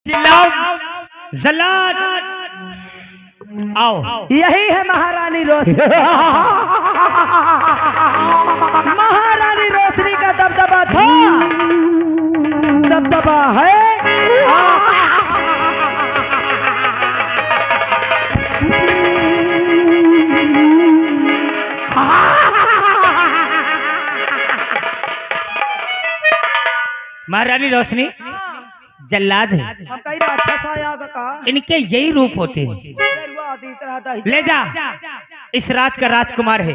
चिल्लाओ जल्लाद आओ। यही है महारानी रोशनी। महारानी रोशनी का दबदबा था, दबदबा है। महारानी रोशनी जल्लाद है। हम कहीं अच्छा सा आया का इनके यही रूप होते हैं। ले जा, इस रात का राजकुमार है,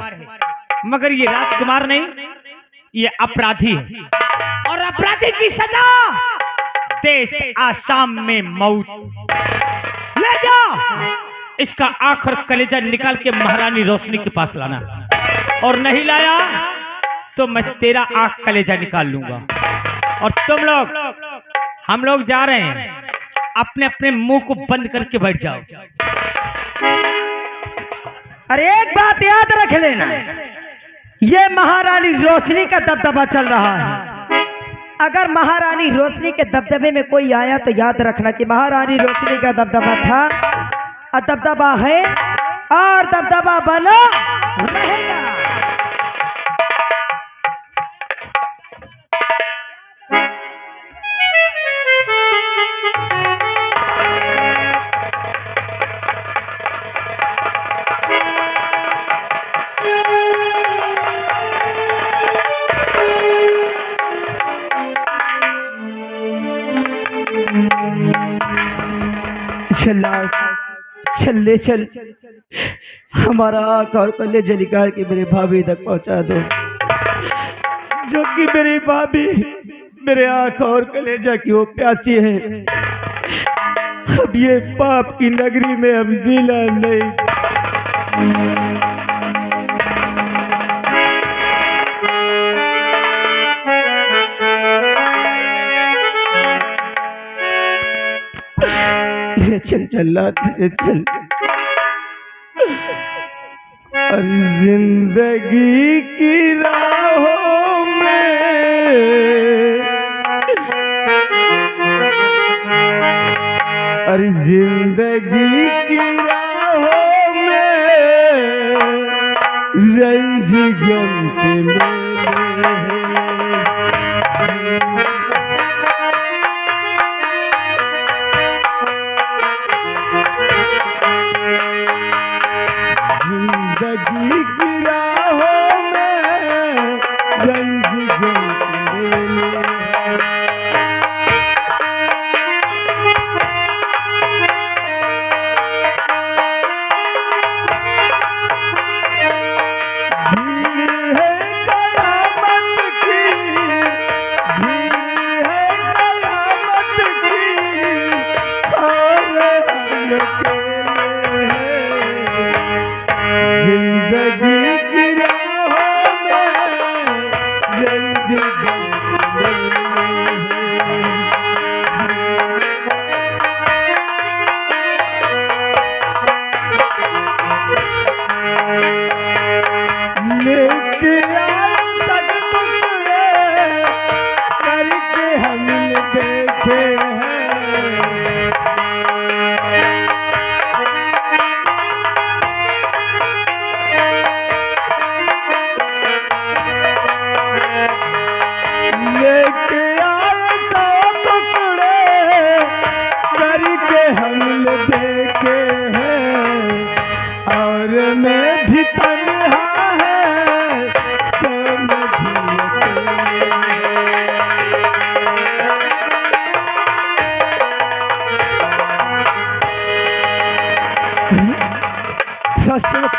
मगर ये राजकुमार नहीं, ये अपराधी है और अपराधी की सजा देश आसाम में मौत। ले जा, इसका आखिर कलेजा निकाल के महारानी रोशनी के पास लाना, और नहीं लाया तो मैं तेरा आंख कलेजा निकाल लूंगा। और तुम लोग, हम लोग जा रहे हैं, अपने अपने मुंह को बंद करके बैठ जाओ। अरे एक बात याद रख लेना, ये महारानी रोशनी का दबदबा चल रहा है। अगर महारानी रोशनी के दबदबे में कोई आया तो याद रखना कि महारानी रोशनी का दबदबा था और दबदबा है और दबदबा बना रहेगा। चल चल हमारा आँख और कलेजा निकाल के मेरे भाभी तक पहुंचा दो, जो कि मेरी भाभी मेरे आँख और कलेजा की वो प्यासी है। अब ये पाप की नगरी में हम जिला नहीं। चल चल और जिंदगी की राहों में और जिंदगी की राहों में रंज गम के मेले जिंदगी की राहों में रंज गम के मेले।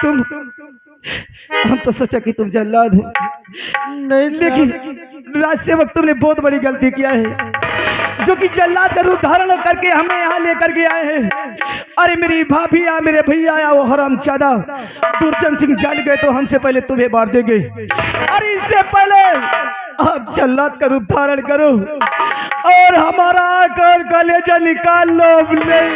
तुम हम तो सोचा कि तुम जल्लाद हो, नहीं, लेकिन राज सेवक तुमने बहुत बड़ी गलती किया है, जो कि जल्लाद का रूप धारण करके हमें यहाँ लेकर के आए हैं। अरे मेरी भाभी या मेरे भैया या वो हरामजादा दुर्जन सिंह जान गए तो हमसे पहले तुम्हें मार देंगे। अरे इससे पहले आप जल्लाद का रूप धारण करो और हमारा आकर कलेजा निकाल लो। नहीं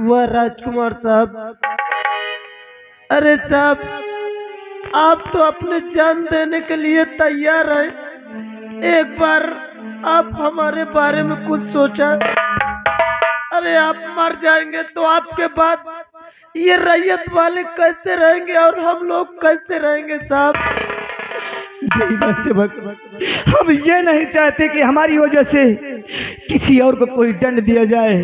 वह राजकुमार साहब, अरे साहब आप तो अपनी जान देने के लिए तैयार हैं। एक बार आप हमारे बारे में कुछ सोचा। अरे आप मर जाएंगे तो आपके बाद ये रैयत वाले कैसे रहेंगे और हम लोग कैसे रहेंगे साहब? हम ये नहीं चाहते कि हमारी वजह से किसी और को कोई दंड दिया जाए।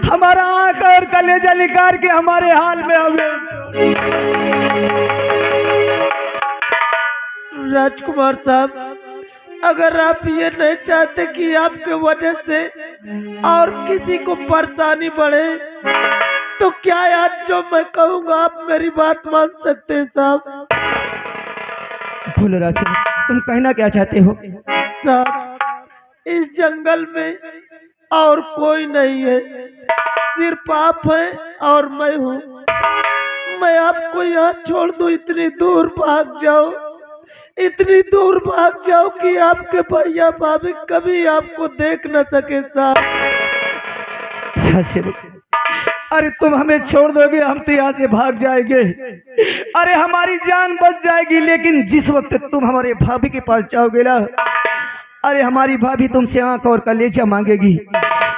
हमारा आंख और कलेजा निकाल के हमारे हाल में हमें। राजकुमार साहब, अगर आप ये नहीं चाहते कि आपके वजह से और किसी को परेशानी बढ़े तो क्या आज जो मैं कहूँगा आप मेरी बात मान सकते हैं साहब? बोलो राशिद, तुम कहना क्या चाहते हो? साहब, इस जंगल में और कोई नहीं है, सिर्फ आप हैं और मैं हूँ। मैं आपको यहाँ छोड़ दूँ, इतनी दूर भाग जाओ, इतनी दूर भाग जाओ कि आपके भैया भाभी कभी आपको देख न सके साहब। अरे तुम हमें छोड़ दोगे, हम तो यहाँ से भाग जाएंगे। अरे हमारी जान बच जाएगी, लेकिन जिस वक्त तुम हमारे भाभी के पास जाओगे ना, अरे हमारी भाभी तुमसे आंख और कलेजा मांगेगी।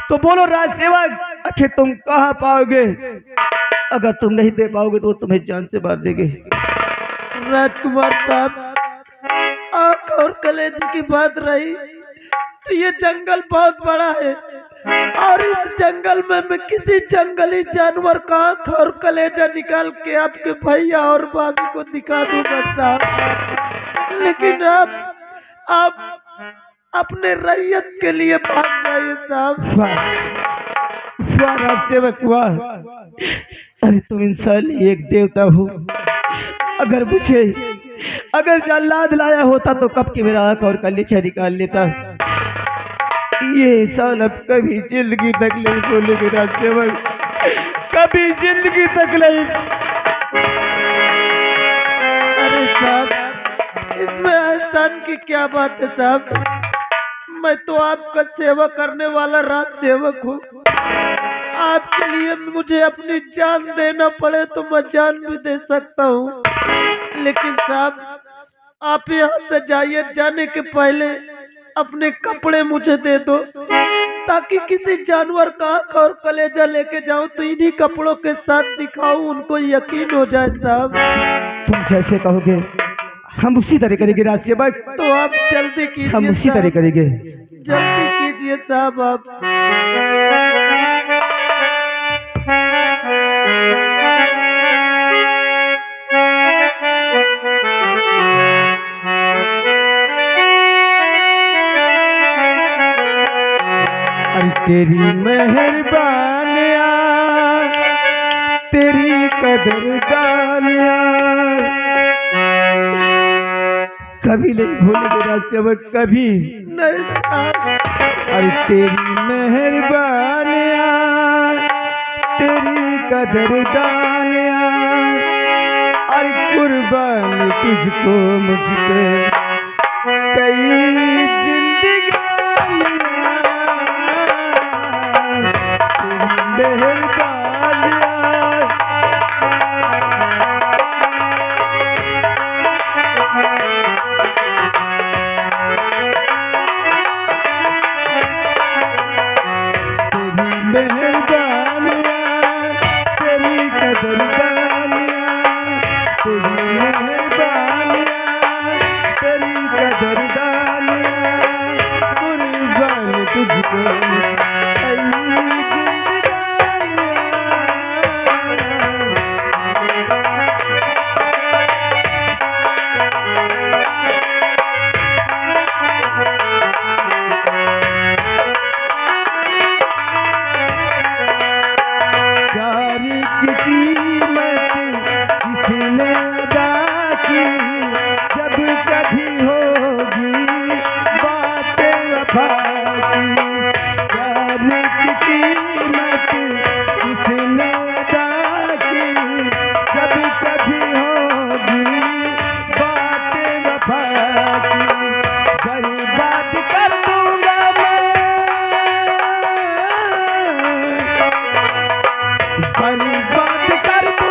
तो बोलो राजसेवक, आखिर तुम कहाँ पाओगे? अगर तुम नहीं दे पाओगे तो तुम्हें जान से मार देंगे। राजकुमार साहब, आंख और कलेजे की बात रही तो ये जंगल बहुत बड़ा है और इस जंगल में मैं किसी जंगली जानवर का आंख और कलेजा निकाल के आपके भैया और भाभी को दिखा दूंगा साहब। लेकिन आप अपने रैयत के लिए भाग जाइए साहब। वाह राजसेवक वाह! अरे तुम इंसान एक देवता हो। अगर जल्लाद लाया होता तो कब की मेरा आंख और कलेजा निकाल लेता। ये इंसान अब कभी जिंदगी तक नहीं भूलेगी राजसेवक, कभी जिंदगी तक नहीं। अरे साहब, इसमें एहसान की क्या बात है साहब? मैं तो आपका सेवा करने वाला राजसेवक हूँ। आपके लिए मुझे अपनी जान देना पड़े तो मैं जान भी दे सकता हूँ। लेकिन साहब, आप यहाँ से जाइए, जाने के पहले अपने कपड़े मुझे दे दो ताकि किसी जानवर का आंख और कलेजा लेके जाऊं तो इन्हीं कपड़ों के साथ दिखाऊं, उनको यकीन हो जाए साहब। तुम जैसे कहोगे हम उसी तरह करेंगे राजसेवक। तो आप जल्दी कीजिए। हम उसी तरह करेंगे, जल्दी कीजिए साहब आप। तेरी मेहरबानियाँ, तेरी कदरदानियाँ कभी नहीं भूलेंगे राजसेवक, कभी नहीं। अरे तेरी मेहरबानियाँ, तेरी कदरदानियाँ, अरे कुर्बान तुझको मुझ पे कई जिंदगी बर्बाद कर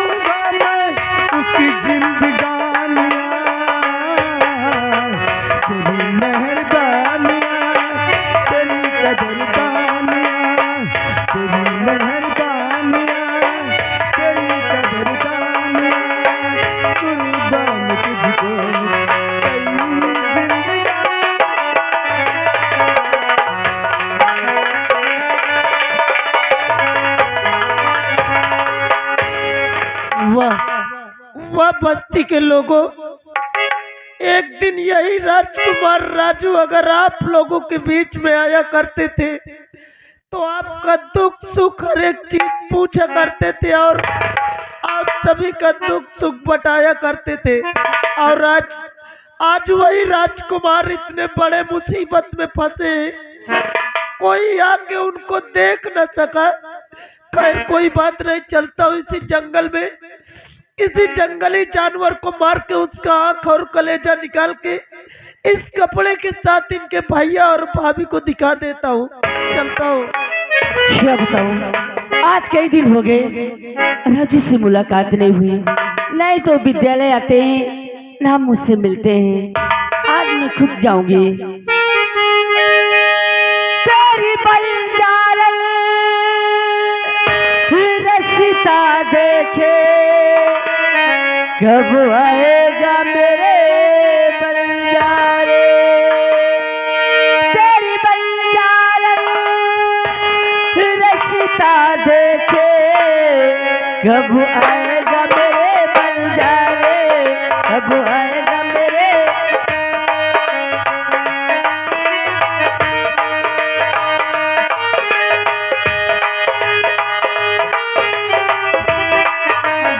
वाह बस्ती के लोगों, एक दिन यही राजकुमार राजू अगर आप लोगों के बीच में आया करते थे तो आपका दुख सुख हर एक चीज पूछा करते थे और आप सभी का दुख सुख बटाया करते थे। और आज वही राजकुमार इतने बड़े मुसीबत में फंसे हैं, कोई आके उनको देख न सका। खैर कोई बात नहीं, चलता हूँ इसी जंगल में किसी जंगली जानवर को मार के उसका आंख और कलेजा निकाल के इस कपड़े के साथ इनके भैया और भाभी को दिखा देता हूँ। चलता हूँ। क्या बताऊं, आज कई दिन हो गए राजू से मुलाकात नहीं हुई, नहीं तो विद्यालय आते हैं ना मुझसे मिलते हैं। आज मैं खुद जाऊंगी। तेरी बंजारन रसीता देखे कब आएगा मेरे बंजारे। तेरी बंजारन रसीता देखे कब आएगा मेरे बंजारे, कब आएगा मेरे।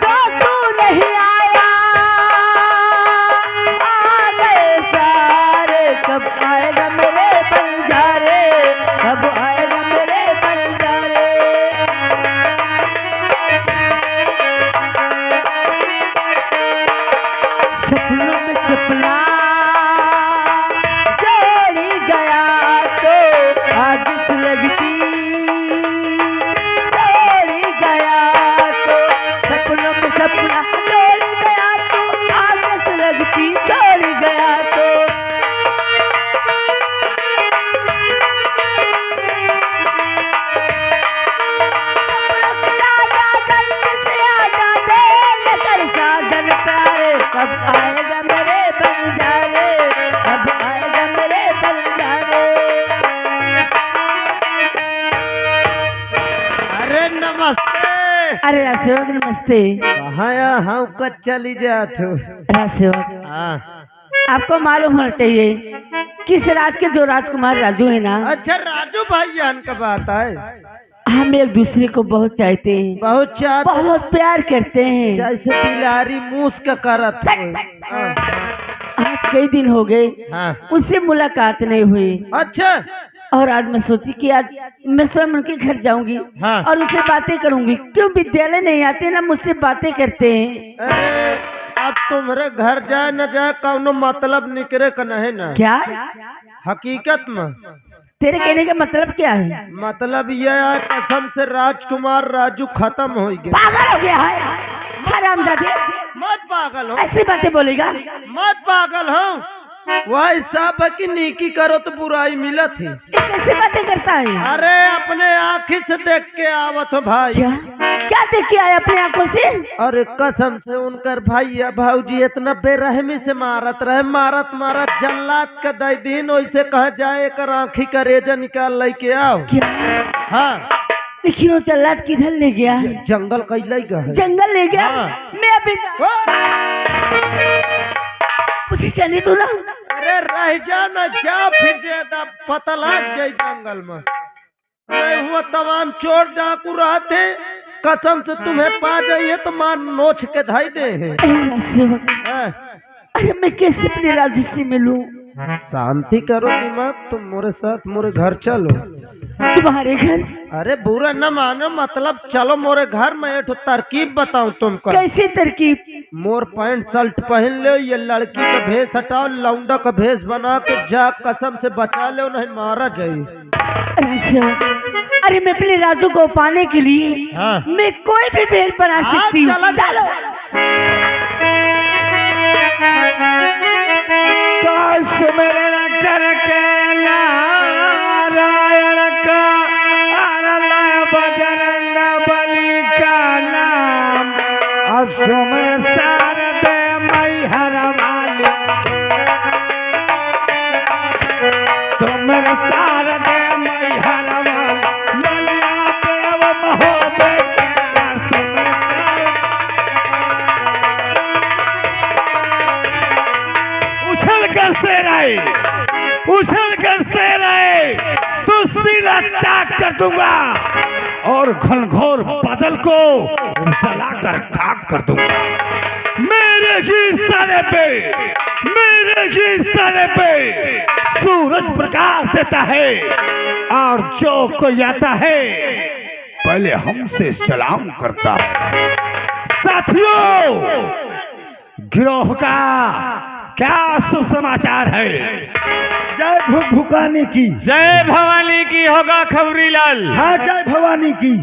जो तू नहीं आया आ गए सारे, कब आएगा मेरे बंजारे, कब आएगा मेरे बंजारे। सपनों में सपना जोड़ी गया तो आग से लगती, जोड़ी गया तो सपनों में सपना जोड़ी गया तो आग से लगती, जोड़ी गया तो। कब आएगा मेरे बंजारे, कब आएगा मेरे बंजारे। अरे नमस्ते। अरे राजसेवक नमस्ते। कहाँ यहाँ कब चली जात हो? राजसेवक हाँ। आपको मालूम होना चाहिए किस राज के जो राजकुमार राजू है ना, अच्छा राजू भाईजान का बात है। हम एक दूसरे को बहुत चाहते हैं, बहुत चाहते, बहुत प्यार करते हैं। जैसे बिलारी मूस का करत हो। हाँ। आज कई दिन हो गए हाँ। उससे मुलाकात नहीं हुई। अच्छा। और आज मैं सोची कि आज मैं स्वयं उनके घर जाऊंगी हाँ। और उससे बातें करूंगी। क्यों विद्यालय नहीं आते ना मुझसे बातें करते हैं। अरे अब तुम्हारे घर जाए न जाए कौनो मतलब निकले का नहीं ना। क्या हकीकत में तेरे कहने का मतलब क्या है? मतलब यह है कसम से राजकुमार राजू खत्म हो गया। पागल हो गया है हरामजादे। मत पागल हो, ऐसी बातें बोलेगा? मत पागल हो। वह हिसाब है कि नेकी करो तो बुराई मिलत है। कैसी बातें करता है? अरे अपने आँखी से देख के आवत हो भाई। क्या क्या देख के आए अपने आंखों से? अरे कसम से उनकर भैया भाऊजी इतना बेरहमी से मारत रहे, मारत मारत जल्लाद का दई दिन वैसे कहा जाए एक आँखी का रेजा निकाल लेके आओ। क्या? हाँ। लेकिन वो जल्लाद किधर ले गया? जंगल कैले गया है। जंगल ले गया? हाँ। मैं अभी उसी चली तू ना। अरे रह जा न जा, फिर ज्यादा पता लग जाए जंगल में। मैं हुआ तमाम चोर डाकू रहते, कसम से तुम्हें पा जाइए तो मार नोच के धाई दे हैं। अरे मैं कैसे अपने राजू से मिलूं? शांति करो दिमाग, तुम मेरे साथ मेरे घर चलो। तुम्हारे घर? अरे बुरा न मानो, मतलब चलो मोरे घर में एक तरकीब बताऊं तुमको। कैसे तरकीब? मोर पैंट शर्ट पहन ले, ये लड़की का भेष हटाओ, लौंडा का भेष बना के जा, कसम से बचा ले, नहीं मारा जाये। अरे मैं अपने राजू को पाने के लिए हाँ। मैं कोई भी भेष बना सकती हूँ। चलो करके नारायण का बजरंग बली का नाम असुमर शारदे मैहर वाली, सुमर शारदे मैहर वाली, बलिया देव महो बेटे सुमर सीना चाक कर दूंगा और घनघोर बादल को जलाकर खाक कर दूंगा। मेरे ही सारे पे सूरज प्रकाश देता है और जो कोई आता है पहले हमसे सलाम करता है। साथियों, गिरोह का क्या शुभ समाचार है? जय भुकानी की, जय भवानी की होगा खबरीलाल। हाँ जय भवानी की।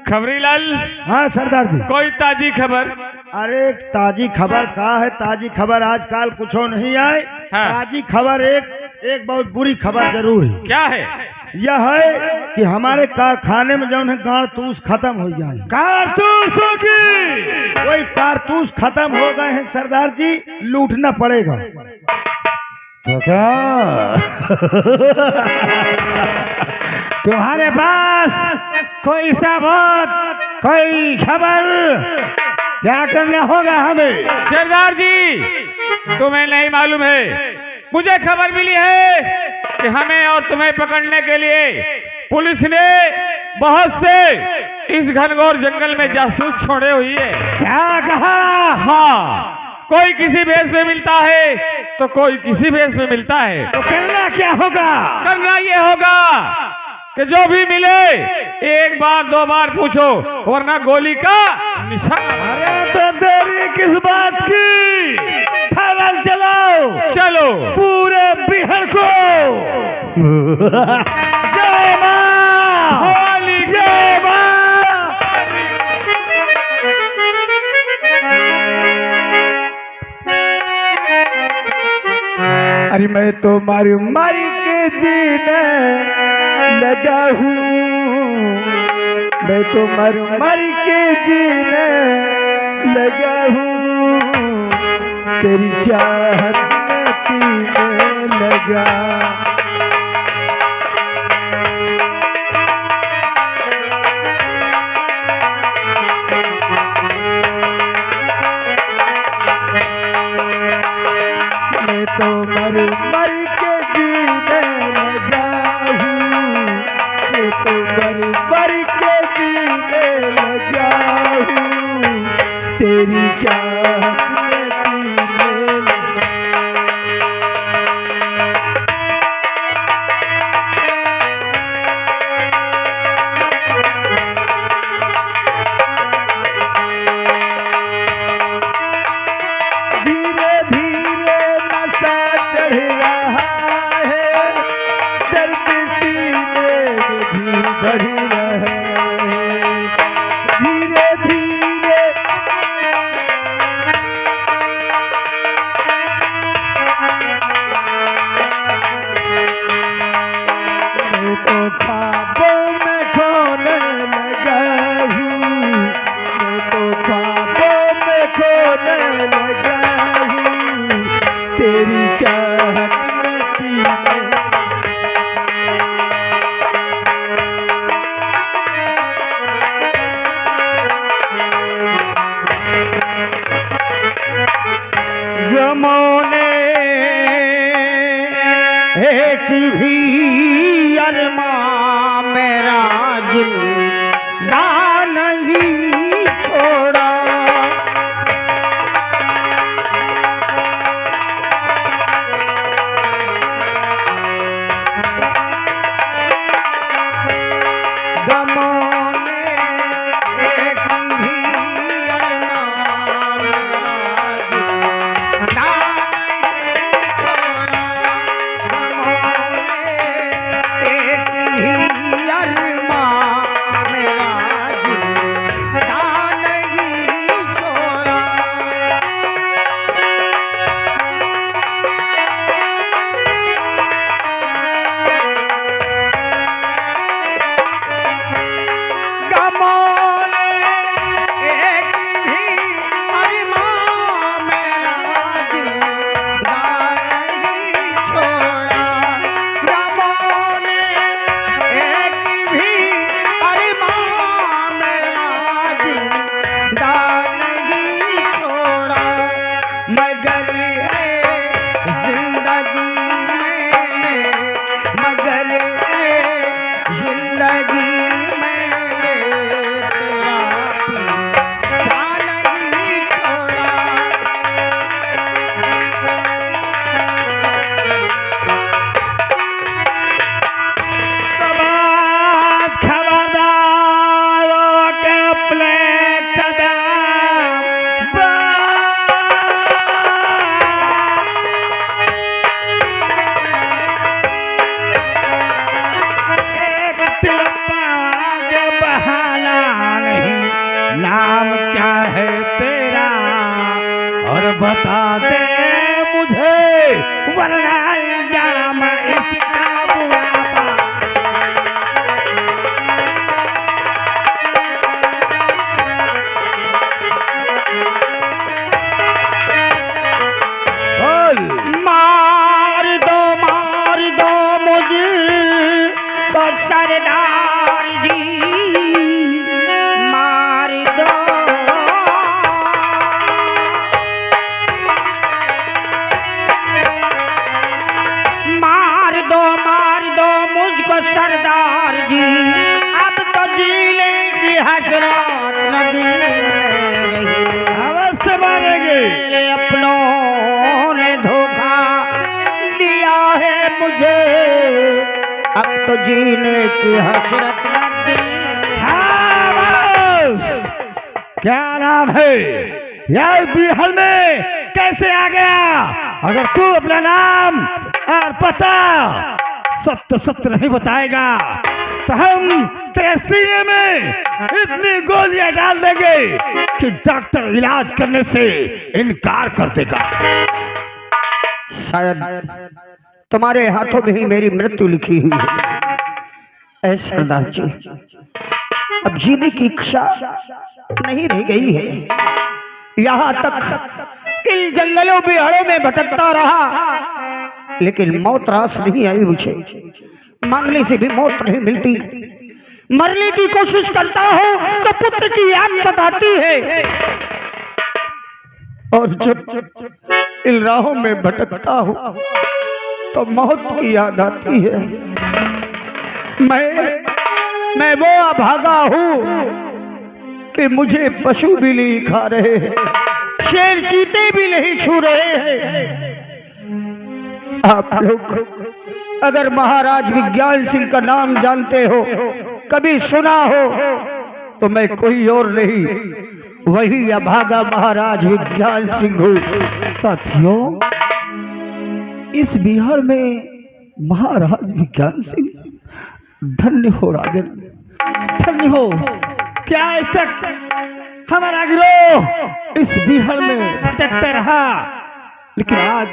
खबरीलाल, हाँ सरदार जी। कोई ताजी खबर? अरे ताजी खबर कहाँ है? ताजी खबर आजकल कुछ नहीं आए। हाँ। ताजी खबर एक बहुत बुरी खबर जरूर है। क्या है? यह है कि हमारे कारखाने में जो है कारतूस खत्म हो जाए। कारतूसों की कोई कारतूस खत्म हो गए हैं सरदार जी, लूटना पड़ेगा। तो क्या तुम्हारे पास कोई सबूत, कोई खबर? क्या करना होगा हमें? सरदार जी, तुम्हें नहीं मालूम है, मुझे खबर मिली है कि हमें और तुम्हें पकड़ने के लिए पुलिस ने बहुत से इस घनघोर जंगल में जासूस छोड़े हुई है। क्या कहा? हाँ, कोई किसी भेष में मिलता है तो कोई किसी भेष में मिलता है। तो करना क्या होगा? करना ये होगा कि जो भी मिले एक बार दो बार पूछो, वरना गोली का निशान। अरे तो देरी किस बात की? फौरन चलो चलो पूरे बिहार को। जय मां होली, जय मां। अरे मैं तो मारी मारी के जीने लगा हूँ, मैं तो मारी के जीने लगा हूँ, तेरी चाहत में पीने लगा। मैं तो मर के जीने लगा हूँ, मैं तो मर के जीने लगा हूँ, तेरी चाहत में पीने लगा। धीरे धीरे नशा चढ़ रहा है, दर्द सीने में भी बढ़ रहा है। धीरे धीरे मैं तो ख्वाबों में खोने लगा हूँ, मैं तो ख्वाबों में खोने लगा हूँ, तेरी चाहत में पीने। यमोने एक भी अरमा मेरा जिंदा नहीं छोड़ा। गमोने एक भी अरमा मेरा जिंदा नहीं छोड़ा। गमोने एक ही अरमा नाम क्या है तेरा और बता दे मुझे, वरना इल्जाम इसका बुढ़ापा। मार दो मुझे तो सरदार जी, मार दो। मार दो मुझको सरदार जी, अब तो जीने की हसरत न दिल में रही। अवश्य मारेंगे। अपनों ने धोखा दिया है मुझे, अब तो जीने की हसरत न दिल में। हाँ, क्या नाम है यार? बिहार में कैसे आ गया? अगर तू अपना नाम और पता सत्य नहीं बताएगा तो हम तेरे सीने में इतनी गोलियां डाल देंगे कि डॉक्टर इलाज करने से इनकार कर देगा। शायद तुम्हारे हाथों में ही मेरी मृत्यु लिखी हुई है। ऐ सरदार जी, अब जीने की इच्छा नहीं रह गई है। यहाँ तक इन जंगलों बिहारों में भटकता रहा, लेकिन मौत रास नहीं आई मुझे। मांगने से भी मौत नहीं मिलती। मरने की कोशिश करता हूँ तो पुत्र की याद सताती है, और जब इन राहों में भटकता हूँ तो मौत की याद आती है। मैं वो अभागा हूँ कि मुझे पशु भी नहीं खा रहे हैं, शेर चीते भी नहीं छू रहे हैं। आप लोग अगर महाराज विज्ञान सिंह का नाम जानते हो, कभी सुना हो, तो मैं कोई और नहीं, वही अभागा महाराज विज्ञान सिंह हूँ। साथियों, इस बिहार में महाराज विज्ञान सिंह, धन्य हो राजन, धन्य हो। क्या आज तक हमारा गिरोह इस बिहार में भटकता रहा, लेकिन आज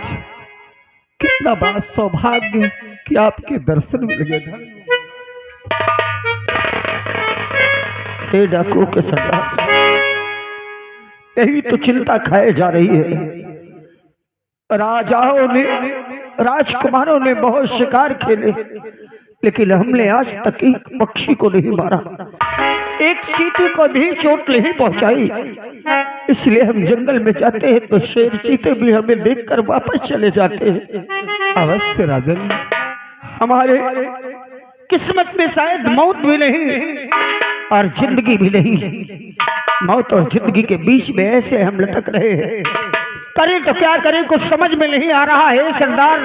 कितना बड़ा सौभाग्य कि आपके दर्शन मिल गए। हे डाकू के सरदार, यही तो चिंता खाए जा रही है। राजाओं ने, राजकुमारों ने बहुत शिकार खेले, लेकिन हमने आज तक एक पक्षी को नहीं मारा, एक चीते को भी चोट नहीं पहुंचाई। इसलिए हम जंगल में जाते हैं तो शेर चीते भी हमें देखकर वापस चले जाते हैं। अवश्य राजन, हमारे किस्मत में शायद मौत भी नहीं और जिंदगी भी नहीं। मौत और जिंदगी के बीच में ऐसे हम लटक रहे हैं। करें तो क्या करें, कुछ समझ में नहीं आ रहा है सरदार।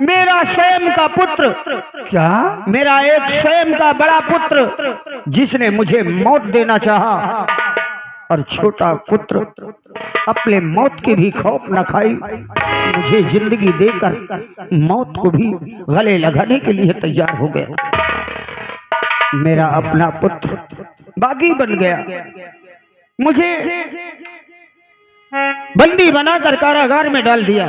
मेरा स्वयं का पुत्र, क्या मेरा एक स्वयं का बड़ा पुत्र जिसने मुझे मौत देना चाहा, और छोटा पुत्र अपने मौत के भी खौफ न खाई, मुझे जिंदगी देकर मौत को भी गले लगाने के लिए तैयार हो गया। मेरा अपना पुत्र बागी बन गया, मुझे बंदी बनाकर कारागार में डाल दिया।